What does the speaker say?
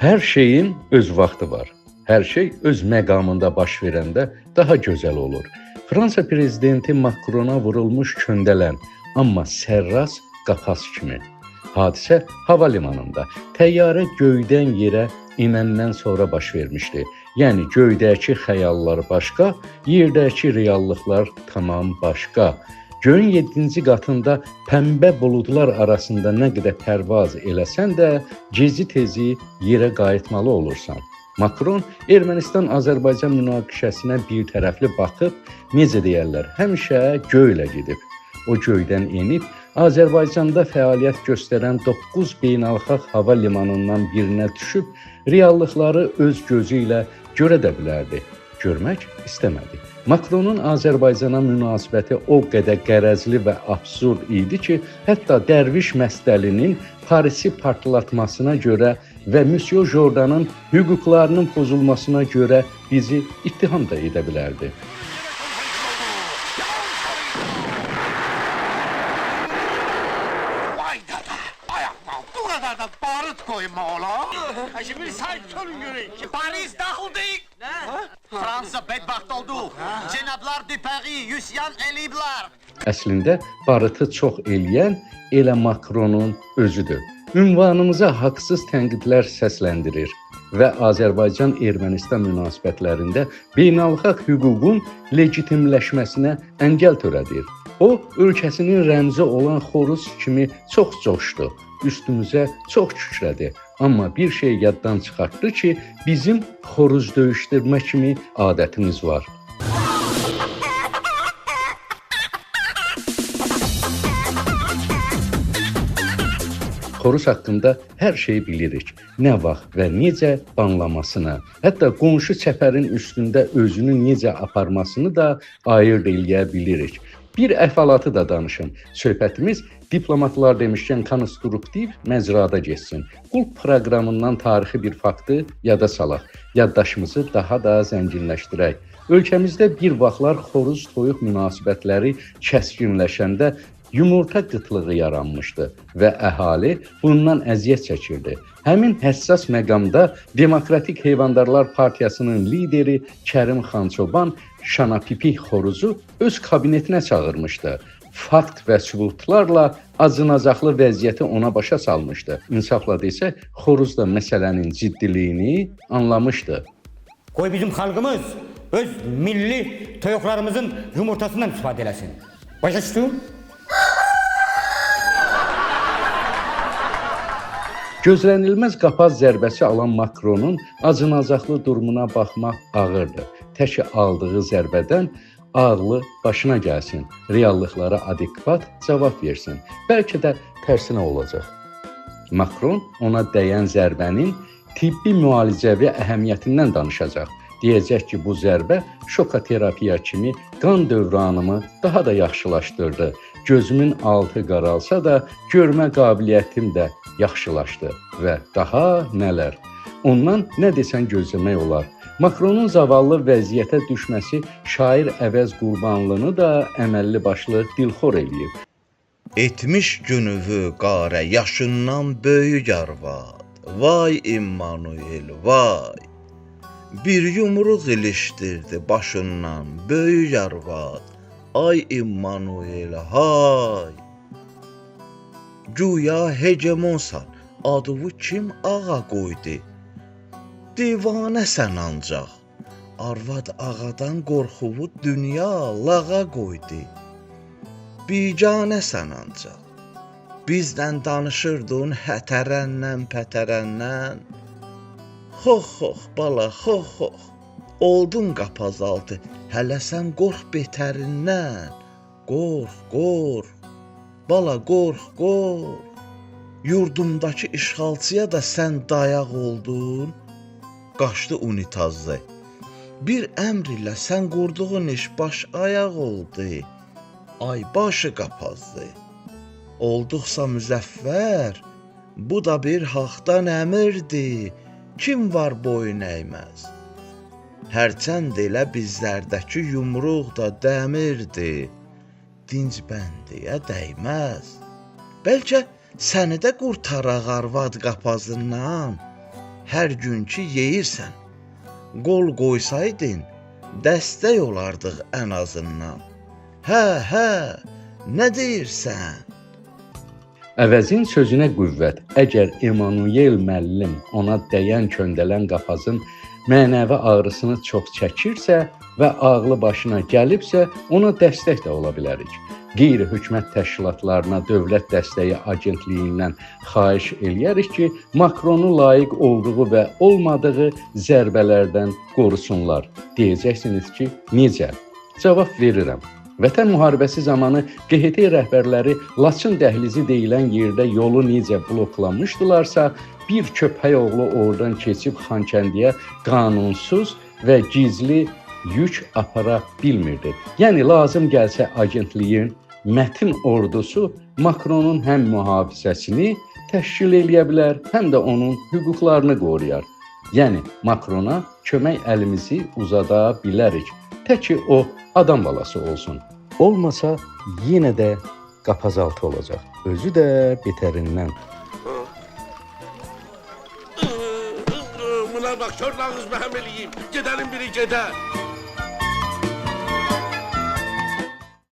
Hər şeyin öz vaxtı var. Hər şey öz məqamında baş verəndə daha gözəl olur. Fransa prezidenti Macrona vurulmuş köndələn, amma sərras qapaz kimi. Hadisə hava limanında təyyarə göydən yerə enəndən sonra baş vermişdi. Yəni göydəki xəyallar başqa, yerdəki reallıqlar tamam başqa. Göyün 7-ci qatında pəmbə buludlar arasında nə qədər pərvaz eləsən də, gezi-tezi yerə qayıtmalı olursan. Macron Ermənistan-Azərbaycan münaqişəsinə bir tərəfli baxıb, necə deyərlər, həmişə göylə gedib. O göydən enib, Azərbaycanda fəaliyyət göstərən 9 beynəlxalq hava limanından birinə düşüb, reallıqları öz gözü ilə görə də bilərdi. Görmək istəmədi. Macronun Azərbaycana münasibəti o qədər qərəzli və absurd idi ki, hətta Dərviş Məstəlinin Parisi partlatmasına görə və Monsieur Jordanın hüquqlarının pozulmasına görə bizi ittiham da edə bilərdi. Vay dada, ayaqma, bu kadar da barut koyma oğlum. Şimdi sahip sorun göreyim. Paris dağıldı. Ne? Fransa bedbaxt oldu. Cenablar de Paris üsyan eləyiblər. Əslində barıtı çox eləyən elə Macronun özüdür. Ünvanımıza haqsız tənqidlər səsləndirir və Azərbaycan-Ermənistan münasibətlərində beynəlxalq hüququn legitimləşməsinə əngəl törədir. O, ölkəsinin rəmzi olan xoruz kimi çox coşdu, üstümüzə çox kükrədi. Amma bir şey yaddan çıxartdı ki, bizim xoruz döyüşdürmə kimi adətimiz var. Xoruz haqqında hər şeyi bilirik. Nə vaxt və necə banlamasını, hətta qonşu çəpərin üstündə özünü necə aparmasını da ayırd eləyə bilirik. Bir əhvalatı da danışım. Söhbətimiz diplomatlar demişkən konstruktiv məcrada getsin. Qulp proqramından tarixi bir faktı yada salaq. Yaddaşımızı daha da zənginləşdirək. Ölkəmizdə bir vaxtlar xoruz-toyuq münasibətləri kəskinləşəndə yumurta qıtlığı yaranmışdı və əhali bundan əziyyət çəkirdi. Həmin həssas məqamda Demokratik Heyvandarlar Partiyasının lideri Kərim Xançoban Şanapipi xoruzu öz kabinetinə çağırmışdı. Fakt və sübutlarla acınacaqlı vəziyyəti ona başa salmışdı. İnsafla desək, xoruz da məsələnin ciddiliyini anlamışdı. Qoy bizim xalqımız öz milli toyuqlarımızın yumurtasından istifadə eləsin. Başa düşdün? Gözlənilməz qapaz zərbəsi alan Macronun acınacaqlı durumuna baxmaq ağırdır. Təki aldığı zərbədən ağlı başına gəlsin, reallıqlara adekvat cavab versin. Bəlkə də tərsinə olacaq. Macron ona dəyən zərbənin tibbi müalicəvi əhəmiyyətindən danışacaq. Deyəcək ki, bu zərbə şokoterapiya kimi qan dövranımı daha da yaxşılaşdırdı. Gözümün altı qaralsa da görmə qabiliyyətim də yaxşılaşdı və daha nələr. Ondan nə desən gözləmək olar. Macronun zavallı vəziyyətə düşməsi şair Əvəz Qurbanlını da əməlli başlı dilxor eləyib. Etmiş günüvü qarə yaşından böyük arvad. Vay İmmanuel, vay. Bir yumruq ilişdirdi başından böyük arvad. Ay İmmanuel, hay. Güya hegemonsan, adını kim ağa qoydu? Divanəsən ancaq. Arvad ağadan qorxuvu dünya lağa qoydu. Biganəsən ancaq. Bizdən danışırdın hətərəndən, pətərəndən. Xox, xox, bala, xox, xox. Oldun qapaz altı, hələ sən qorx betərindən. Qorx, qorx. Bala, qorx, qorx. Yurdumdakı işğalçıya da sən dayaq oldun. Qaçdı unitazdı. Bir əmr ilə sən qurduğun iş baş ayaq oldu. Ay başı qapazdı. Olduqsa müzəffər, bu da bir haqdan əmirdir. Kim var boyun əyməz? Hərçənd elə bizlərdəki yumruq da dəmirdir. Dinc bəndiyə dəyməz. Bəlkə səni də qurtaraq arvad qapazından. Hər gün ki yeyirsən, qol qoysaydın, dəstək olardıq ən azından. Hə, nə deyirsən? Əvəzin sözünə qüvvət. Əgər Emanuel müəllim ona dəyən köndələn qapazın mənəvi ağrısını çox çəkirsə və ağlı başına gəlibsə, ona dəstək də ola bilərik. Qeyri-hökumət təşkilatlarına dövlət dəstəyi agentliyindən xahiş eləyərik ki, Makronu layiq olduğu və olmadığı zərbələrdən qorusunlar. Deyəcəksiniz ki, necə? Cavab verirəm. Vətən müharibəsi zamanı QHT rəhbərləri Laçın dəhlizi deyilən yerdə yolu necə bloklamışdılarsa, bir köpək oğlu oradan keçib Xankəndiyə qanunsuz və gizli yük apara bilmirdi. Yəni lazım gəlsə agentliyin mətin ordusu Makronun həm mühafizəsini təşkil eləyə bilər, həm də onun hüquqlarını qoruyar. Yəni Makrona kömək əlimizi uzada bilərik. Tək ki o adam balası olsun. Olmasa yenə də qapazaltı olacaq. Özü də betərindən. Buna bak, kör nağız məhəm eləyim. Gedənin biri gedər.